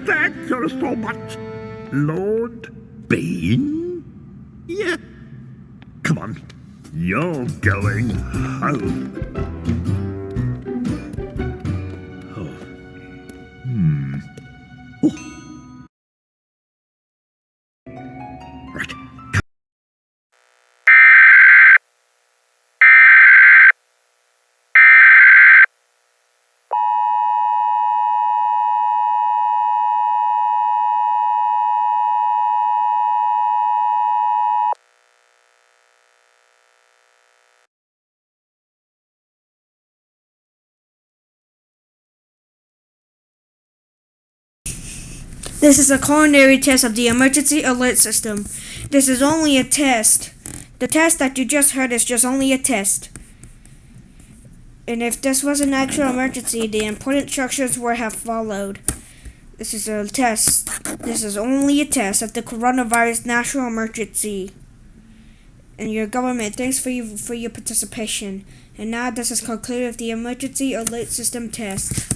Thank you so much, Lord Bean. Yeah. Come on. You're going home. Oh. Oh. Right. This is a culinary test of the emergency alert system. This is only a test. The test that you just heard is just only a test. And if this was an actual emergency, the important instructions would have followed. This is a test. This is only a test of the coronavirus national emergency. And your government, thanks for your participation. And now this is concluded with the emergency alert system test.